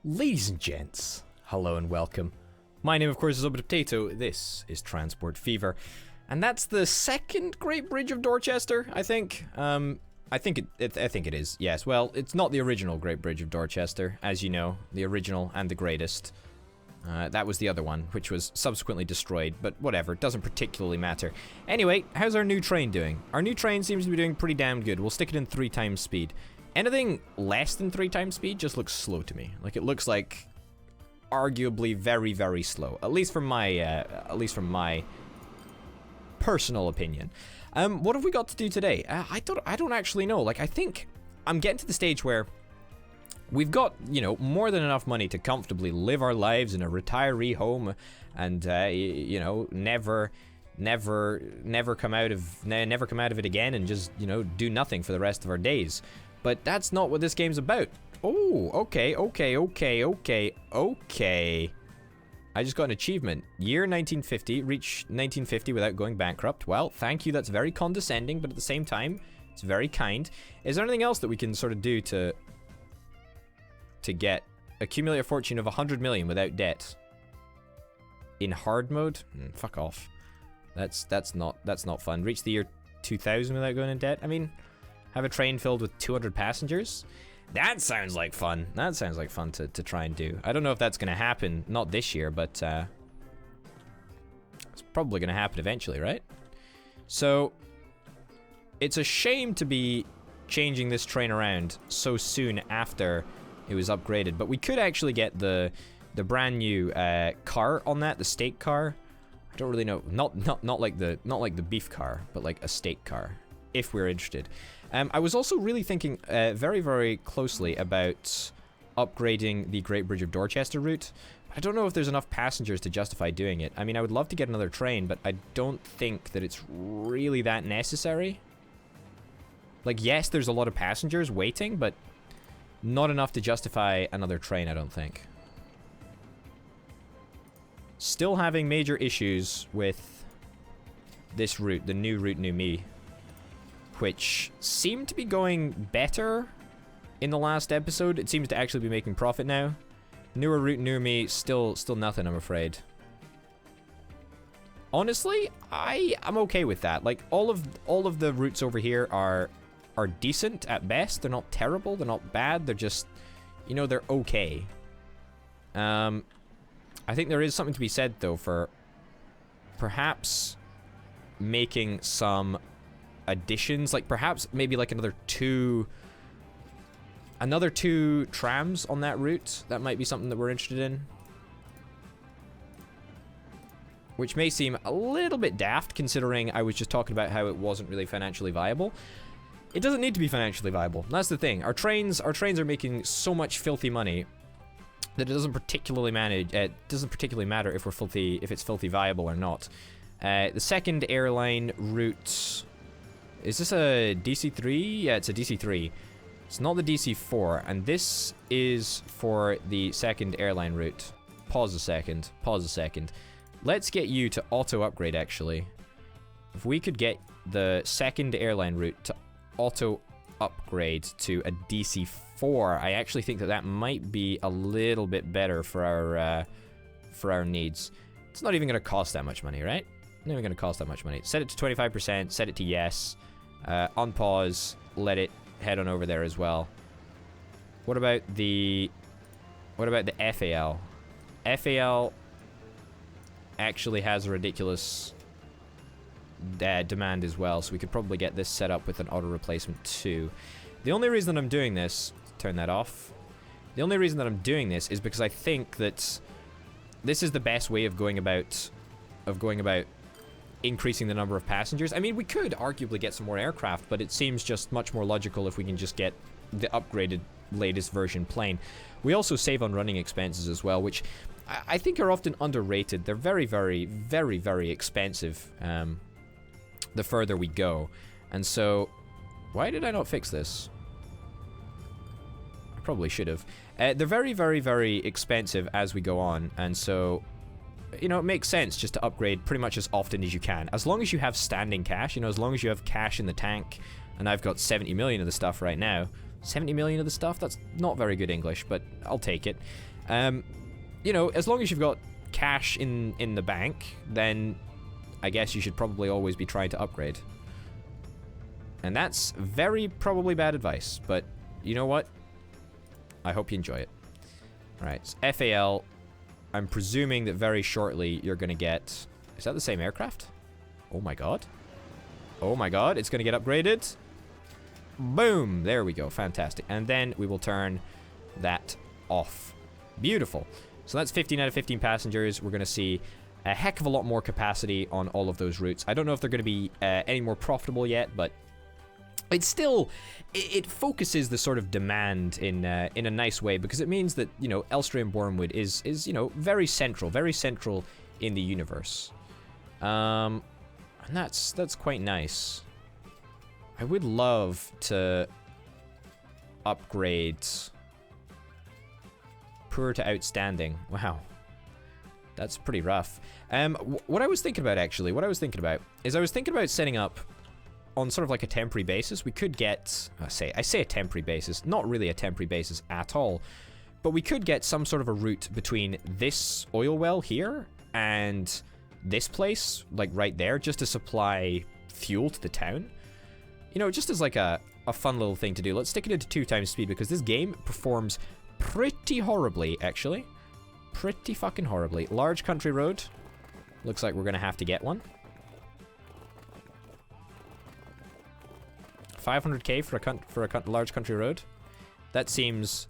Ladies and gents, hello and welcome. My name, of course, is Potato. This is Transport Fever, and that's the second Great Bridge of Dorchester, I think. I think it is. Yes. Well, it's not the original Great Bridge of Dorchester, as you know, the original and the greatest. That was the other one, which was subsequently destroyed, but whatever, it doesn't particularly matter. Anyway, how's our new train doing? Our new train seems to be doing pretty damn good. We'll stick it in 3 times speed. Anything less than 3 times speed just looks slow to me. Like, it looks like arguably very, very slow. At least from my personal opinion. What have we got to do today? I don't actually know. Like, I think I'm getting to the stage where we've got, you know, more than enough money to comfortably live our lives in a retiree home and, you know, never come out of it again and just, you know, do nothing for the rest of our days. But that's not what this game's about. Oh, okay. I just got an achievement. Year 1950, reach 1950 without going bankrupt. Well, thank you, that's very condescending, but at the same time, it's very kind. Is there anything else that we can sort of do to get accumulate a fortune of 100 million without debt? In hard mode? Fuck off. That's not fun. Reach the year 2000 without going in debt? I mean, have a train filled with 200 passengers? That sounds like fun. That sounds like fun to try and do. I don't know if that's going to happen, not this year, but it's probably going to happen eventually, right? So, it's a shame to be changing this train around so soon after it was upgraded, but we could actually get the brand new car on that, the steak car. I don't really know, not like the beef car, but like a steak car, if we're interested. I was also really thinking very, very closely about upgrading the Great Bridge of Dorchester route. I don't know if there's enough passengers to justify doing it. I mean, I would love to get another train, but I don't think that it's really that necessary. Like, yes, there's a lot of passengers waiting, but not enough to justify another train, I don't think. Still having major issues with this route, the new route New Me, which seemed to be going better in the last episode. It seems to actually be making profit now. Newer route New Me, still nothing, I'm afraid. Honestly, I'm okay with that. Like, all of the routes over here are decent at best. They're not terrible, they're not bad, they're just, you know, they're okay. I think there is something to be said, though, for perhaps making some additions, like perhaps maybe like another two trams on that route. That might be something that we're interested in. Which may seem a little bit daft, considering I was just talking about how it wasn't really financially viable. It doesn't need to be financially viable. That's the thing. Our trains are making so much filthy money that it doesn't particularly matter if it's filthy viable or not. The second airline route, is this a DC3? Yeah, it's a DC3. It's not the DC4, and this is for the second airline route. Pause a second. Let's get you to auto upgrade, actually. If we could get the second airline route to auto upgrade to a DC4, I actually think that might be a little bit better for our needs. It's not even going to cost that much money, right? Not even going to cost that much money. Set it to 25%, set it to yes. Unpause, let it head on over there as well. What about the FAL? FAL actually has a ridiculous demand as well, so we could probably get this set up with an auto replacement too. The only reason that I'm doing this, turn that off. The only reason that I'm doing this is because I think that this is the best way of going about increasing the number of passengers. I mean, we could arguably get some more aircraft, but it seems just much more logical if we can just get the upgraded latest version plane. We also save on running expenses as well, which I think are often underrated. They're very, very, very, very expensive the further we go. And so, why did I not fix this? I probably should have. They're very, very, very expensive as we go on, and so, you know, it makes sense just to upgrade pretty much as often as you can. As long as you have standing cash, you know, as long as you have cash in the tank, and I've got 70 million of the stuff right now. 70 million of the stuff? That's not very good English, but I'll take it. You know, as long as you've got cash in the bank, then I guess you should probably always be trying to upgrade. And that's very probably bad advice, but you know what? I hope you enjoy it. Alright, so FAL. I'm presuming that very shortly you're going to get... Is that the same aircraft? Oh my god. Oh my god, it's going to get upgraded. Boom! There we go, fantastic. And then we will turn that off. Beautiful. So that's 15 out of 15 passengers. We're going to see a heck of a lot more capacity on all of those routes. I don't know if they're going to be any more profitable yet, but it's still, it focuses the sort of demand in a nice way, because it means that, you know, Elstree and Bournemouth is you know, very central in the universe. And that's quite nice. I would love to upgrade poor to outstanding. Wow. That's pretty rough. What I was thinking about, actually, is I was thinking about setting up on sort of like a temporary basis. We could get, I say a temporary basis, not really a temporary basis at all, but we could get some sort of a route between this oil well here and this place, like right there, just to supply fuel to the town. You know, just as like a fun little thing to do. Let's stick it into 2 times speed, because this game performs pretty horribly, actually. Pretty fucking horribly. Large country road. Looks like we're gonna have to get one. 500k for a large country road? That seems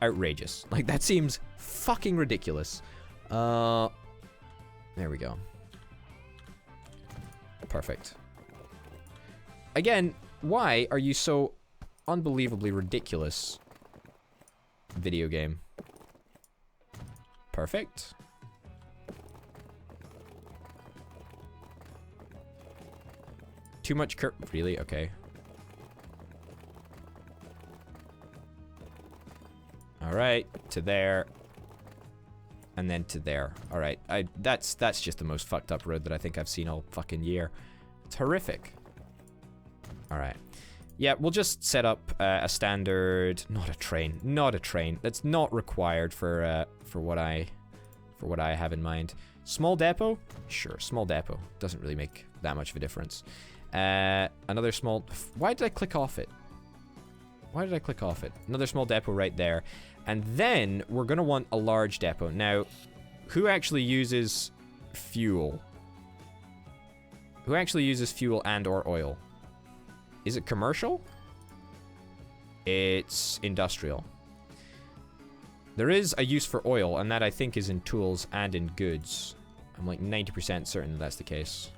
outrageous. Like, that seems fucking ridiculous. There we go. Perfect. Again, why are you so unbelievably ridiculous, video game? Perfect. Too much really? Okay. Alright, to there. And then to there. Alright, that's just the most fucked up road that I think I've seen all fucking year. It's horrific. Alright. Yeah, we'll just set up a standard... Not a train. That's not required for what I have in mind. Small depot? Sure, small depot. Doesn't really make that much of a difference. Another small... Why did I click off it? Another small depot right there. And then we're going to want a large depot. Now, who actually uses fuel? Who actually uses fuel and or oil? Is it commercial? It's industrial. There is a use for oil, and that I think is in tools and in goods. I'm like 90% certain that that's the case.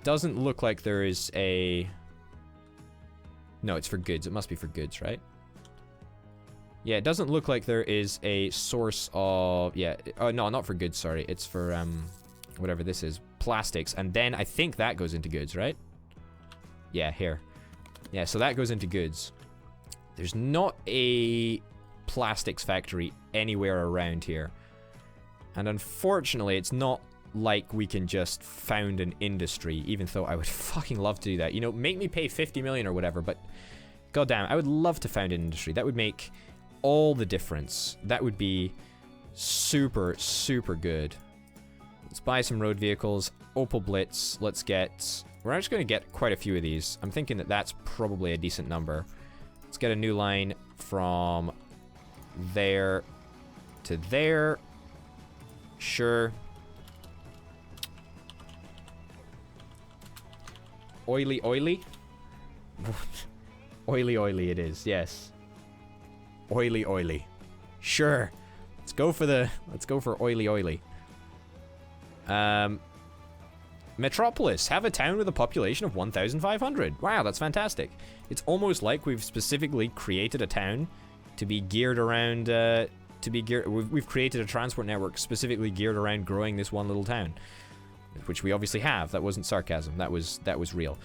Doesn't look like there is a... No, it's for goods. It must be for goods, right? Yeah, it doesn't look like there is a source of... Yeah, oh, no, not for goods, sorry. It's for, whatever this is. Plastics. And then I think that goes into goods, right? Yeah, here. Yeah, so that goes into goods. There's not a plastics factory anywhere around here. And unfortunately, it's not like we can just found an industry, even though I would fucking love to do that. You know, make me pay 50 million or whatever, but goddamn, I would love to found an industry. That would make all the difference. That would be super, super good. Let's buy some road vehicles. Opel Blitz. Let's get... We're just going to get quite a few of these. I'm thinking that that's probably a decent number. Let's get a new line from there to there. Sure. Oily. Oily it is, yes. Oily. Sure. Let's go for oily. Metropolis. Have a town with a population of 1,500. Wow, that's fantastic. It's almost like we've specifically created a town to be geared around, we've created a transport network specifically geared around growing this one little town. Which we obviously have. That wasn't sarcasm. That was real.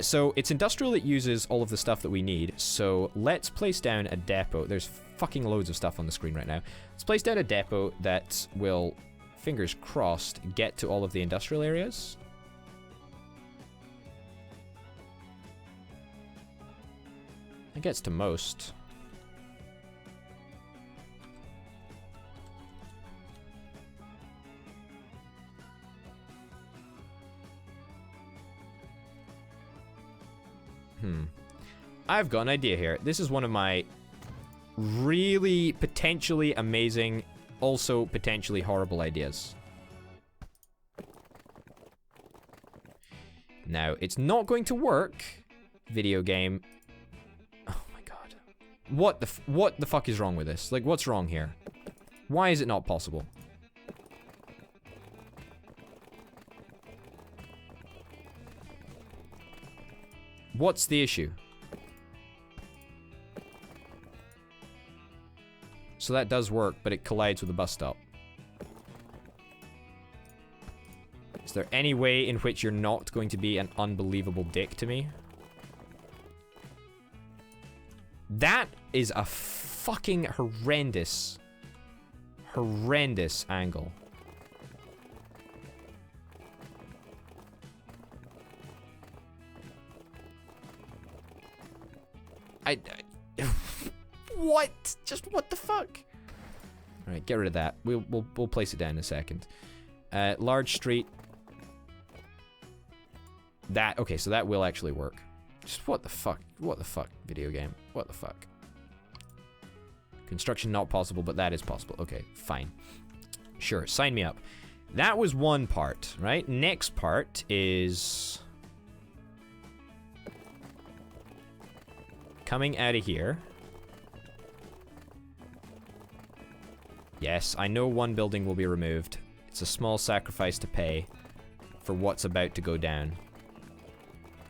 So it's industrial that uses all of the stuff that we need. So let's place down a depot. There's fucking loads of stuff on the screen right now. Let's place down a depot that will, fingers crossed, get to all of the industrial areas. It gets to most. I've got an idea here. This is one of my really potentially amazing, also potentially horrible ideas. Now, it's not going to work, video game. Oh my god. What the fuck is wrong with this? Like, what's wrong here? Why is it not possible? What's the issue? So that does work, but it collides with the bus stop. Is there any way in which you're not going to be an unbelievable dick to me? That is a fucking horrendous angle. What? Just what the fuck? All right, get rid of that. We'll place it down in a second. Large street. That, okay, so that will actually work. Just what the fuck? What the fuck, video game? What the fuck? Construction not possible, but that is possible. Okay, fine. Sure, sign me up. That was one part, right? Next part is coming out of here. Yes, I know one building will be removed. It's a small sacrifice to pay for what's about to go down.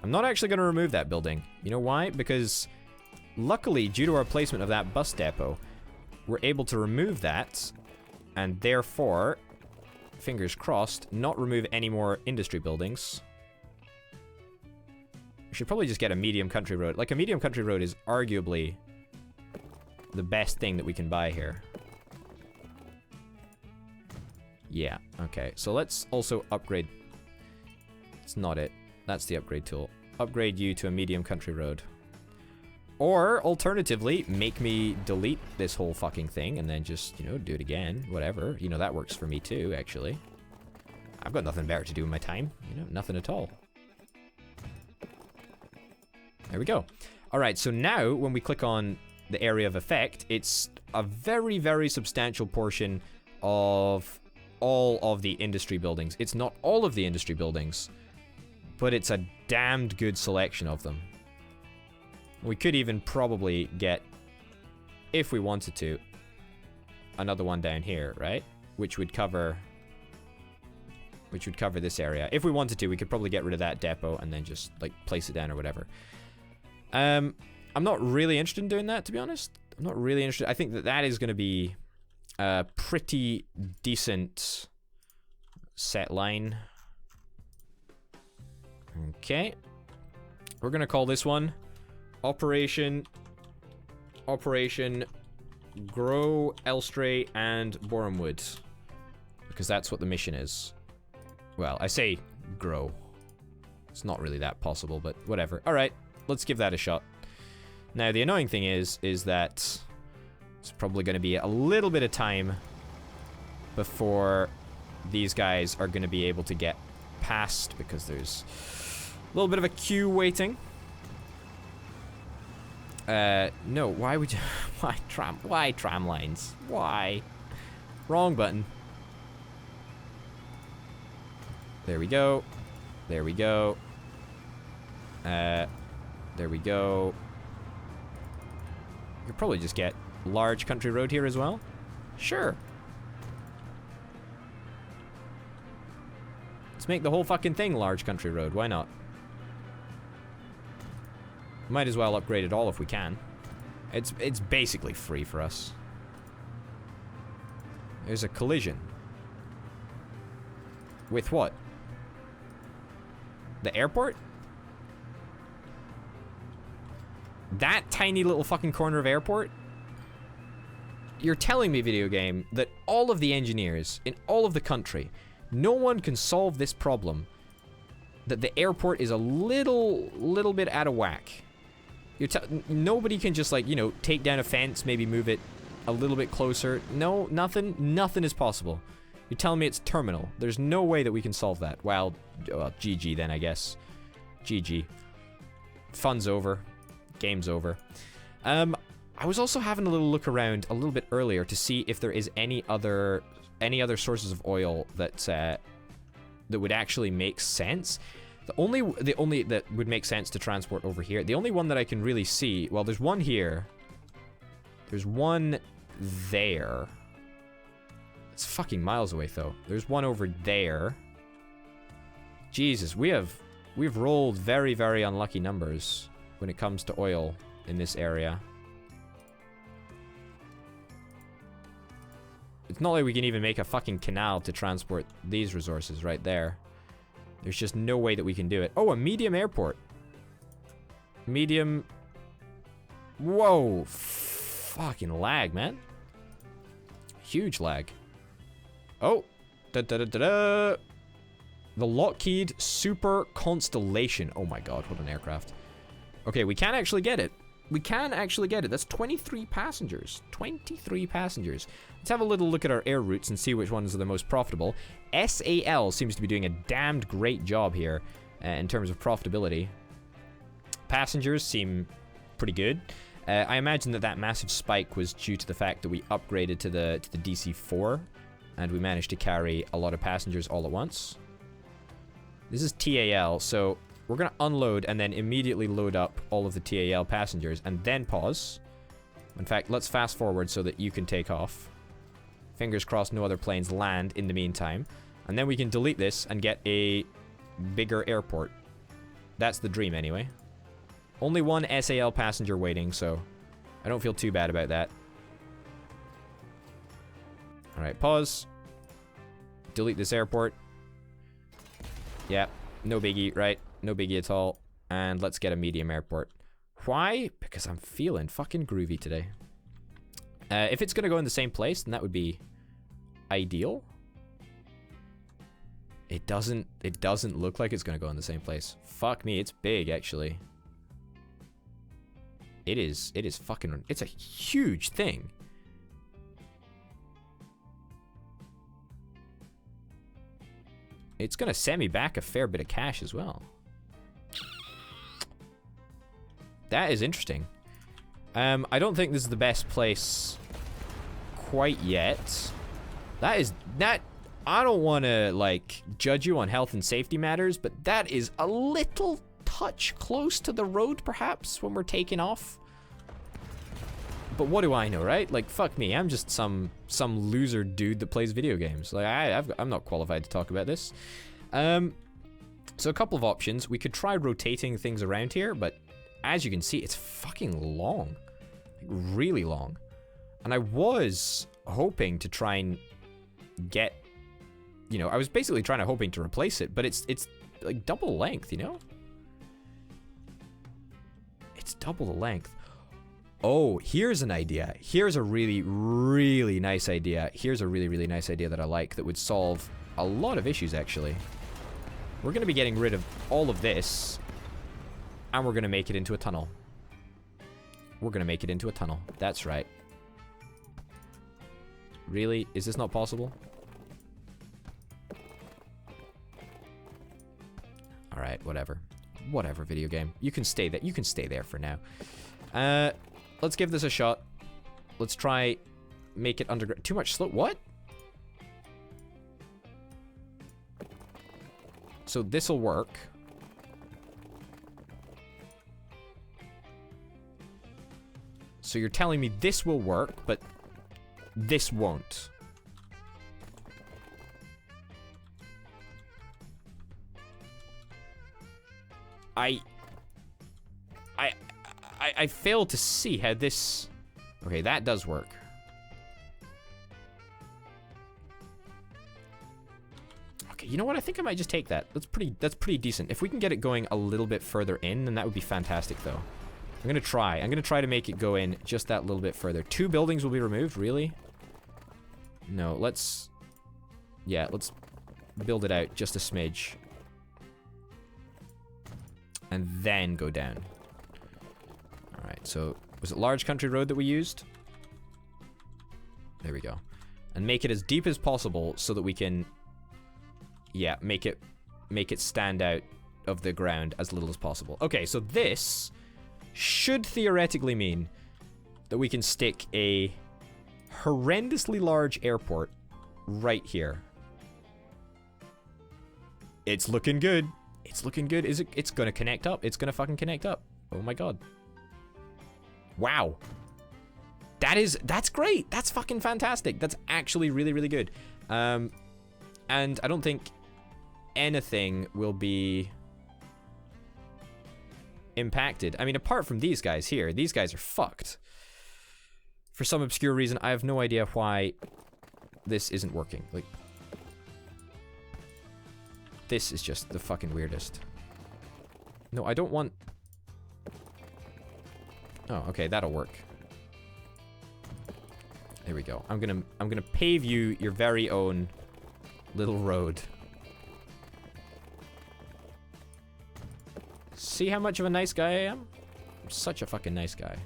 I'm not actually going to remove that building. You know why? Because luckily, due to our placement of that bus depot, we're able to remove that and therefore, fingers crossed, not remove any more industry buildings. We should probably just get a medium country road. Like, a medium country road is arguably the best thing that we can buy here. Yeah, okay. So let's also upgrade. It's not it. That's the upgrade tool. Upgrade you to a medium country road. Or, alternatively, make me delete this whole fucking thing and then just, you know, do it again. Whatever. You know, that works for me too, actually. I've got nothing better to do in my time. You know, nothing at all. There we go. Alright, so now, when we click on the area of effect, it's a very, very substantial portion of all of the industry buildings. It's not all of the industry buildings, but it's a damned good selection of them. We could even probably get, if we wanted to, another one down here, right? Which would cover this area. If we wanted to, we could probably get rid of that depot and then just, like, place it down or whatever. I'm not really interested in doing that, to be honest. I'm not really interested. I think that that is going to be a pretty decent set line. Okay. We're going to call this one Operation Grow Elstree and Bournemwood. Because that's what the mission is. Well, I say grow. It's not really that possible, but whatever. Alright, let's give that a shot. Now, the annoying thing is that it's probably going to be a little bit of time before these guys are going to be able to get past, because there's a little bit of a queue waiting. No, why would you... Why tram lines? Why? Wrong button. There we go. There we go. There we go. You could probably just get large country road here as well. Sure. Let's make the whole fucking thing large country road. Why not? Might as well upgrade it all if we can. It's basically free for us. There's a collision. With what? The airport? That tiny little fucking corner of airport? You're telling me, video game, that all of the engineers in all of the country, no one can solve this problem. That the airport is a little bit out of whack. Nobody can just, like, you know, take down a fence, maybe move it a little bit closer. No, nothing is possible. You're telling me it's terminal. There's no way that we can solve that. Well, GG then, I guess. GG. Fun's over. game's over. I was also having a little look around a little bit earlier to see if there is any other sources of oil that that would actually make sense. The only that would make sense to transport over here. The only one that I can really see, well, there's one here. There's one there. It's fucking miles away though. There's one over there. Jesus, we've rolled very, very unlucky numbers when it comes to oil in this area. It's not like we can even make a fucking canal to transport these resources right there. There's just no way that we can do it. Oh, a medium airport. Medium. Whoa. Fucking lag, man. Huge lag. Oh. Da-da-da-da-da. The Lockheed Super Constellation. Oh my god, what an aircraft. Okay, we can actually get it. We can actually get it. That's 23 passengers. 23 passengers. Let's have a little look at our air routes and see which ones are the most profitable. SAL seems to be doing a damned great job here in terms of profitability. Passengers seem pretty good. I imagine that massive spike was due to the fact that we upgraded to the DC-4 and we managed to carry a lot of passengers all at once. This is TAL, so we're going to unload and then immediately load up all of the TAL passengers and then pause. In fact, let's fast forward so that you can take off. Fingers crossed no other planes land in the meantime. And then we can delete this and get a bigger airport. That's the dream anyway. Only one SAL passenger waiting, so I don't feel too bad about that. Alright, pause. Delete this airport. Yeah, no biggie, right? No biggie at all. And let's get a medium airport. Why? Because I'm feeling fucking groovy today. If it's gonna go in the same place, then that would be ideal. It doesn't look like it's gonna go in the same place. Fuck me, it's big actually. It is fucking, it's a huge thing. It's gonna send me back a fair bit of cash as well. That is interesting. I don't think this is the best place quite yet. That I don't want to like judge you on health and safety matters, but that is a little touch close to the road perhaps when we're taking off. But what do I know, right? Like, fuck me, I'm just some loser dude that plays video games. Like, I'm not qualified to talk about this. So a couple of options. We could try rotating things around here, but as you can see, it's fucking long. Like, really long. And I was hoping to try and get, you know, I was basically hoping to replace it, but it's like double length, you know? It's double the length. Oh, here's an idea. Here's a really, really nice idea. Here's a really, really nice idea that I like that would solve a lot of issues, actually. We're going to be getting rid of all of this, and we're going to make it into a tunnel. We're going to make it into a tunnel. That's right. Really? Is this not possible? Alright, whatever. Whatever, video game. You can stay there. You can stay there for now. Let's give this a shot. Let's try make it underground. Too much slope. What? So this'll work. So you're telling me this will work, but this won't. I fail to see how this... Okay, that does work. Okay, you know what? I think I might just take that. That's pretty decent. If we can get it going a little bit further in, then that would be fantastic, though. I'm gonna try. I'm gonna try to make it go in just that little bit further. 2 buildings will be removed, really? No, let's... Yeah, let's build it out just a smidge. And then go down. Alright, so was it large country road that we used? There we go. And make it as deep as possible so that we can, yeah, make it stand out of the ground as little as possible. Okay, so this should theoretically mean that we can stick a horrendously large airport right here. It's looking good. It's looking good. Is it? It's gonna connect up. It's gonna fucking connect up. Oh my god. Wow. That's great. That's fucking fantastic. That's actually really, really good. And I don't think anything will be impacted. I mean, apart from these guys here. These guys are fucked. For some obscure reason, I have no idea why this isn't working. Like, this is just the fucking weirdest. No, I don't want... Oh, okay, that'll work. There we go. I'm gonna pave you your very own little road. See how much of a nice guy I am? I'm such a fucking nice guy.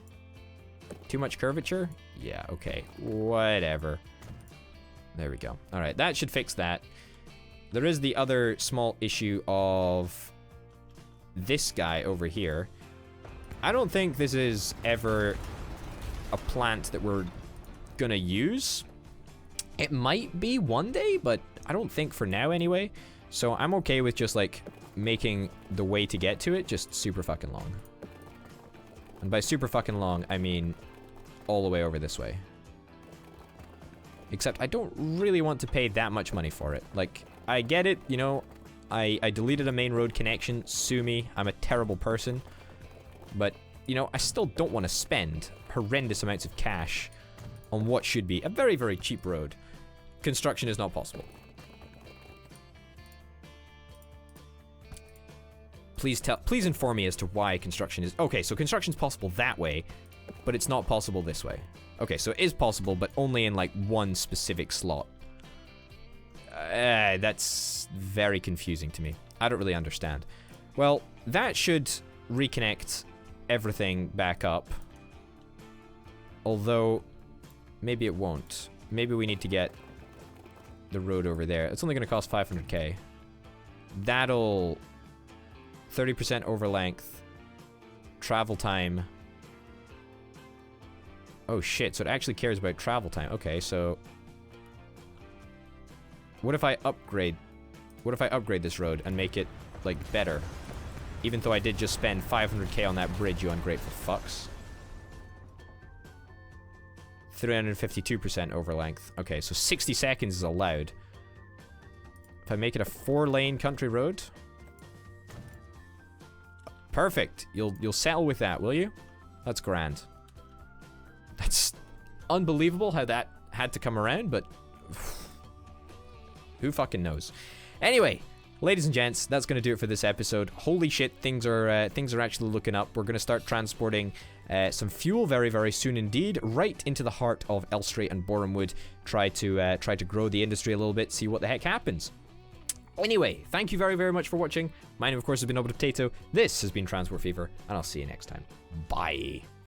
Too much curvature? Yeah, okay. Whatever. There we go. Alright, that should fix that. There is the other small issue of this guy over here. I don't think this is ever a plant that we're gonna use. It might be one day, but I don't think for now anyway. So I'm okay with just like making the way to get to it just super fucking long. And by super fucking long, I mean all the way over this way. Except I don't really want to pay that much money for it. Like, I get it, you know, I deleted a main road connection, sue me, I'm a terrible person. But, you know, I still don't want to spend horrendous amounts of cash on what should be a very, very cheap road. Construction is not possible. Please inform me as to why construction is... Okay, so construction's possible that way, but it's not possible this way. Okay, so it is possible, but only in, like, one specific slot. That's very confusing to me. I don't really understand. Well, that should reconnect everything back up. Although, maybe it won't. Maybe we need to get the road over there. It's only going to cost 500k. That'll... 30% over length. Travel time. Oh shit, so it actually cares about travel time. Okay, so... What if I upgrade... What if I upgrade this road and make it, like, better? Even though I did just spend 500k on that bridge, you ungrateful fucks. 352% over length. Okay, so 60 seconds is allowed. If I make it a 4-lane country road... Perfect. You'll settle with that, will you? That's grand. That's unbelievable how that had to come around, but... Who fucking knows? Anyway, ladies and gents, that's going to do it for this episode. Holy shit, things are actually looking up. We're going to start transporting some fuel very, very soon indeed, right into the heart of Elstree and Borehamwood. Try to grow the industry a little bit, see what the heck happens. Anyway, thank you very, very much for watching. My name, of course, has been Potato. This has been Transport Fever, and I'll see you next time. Bye.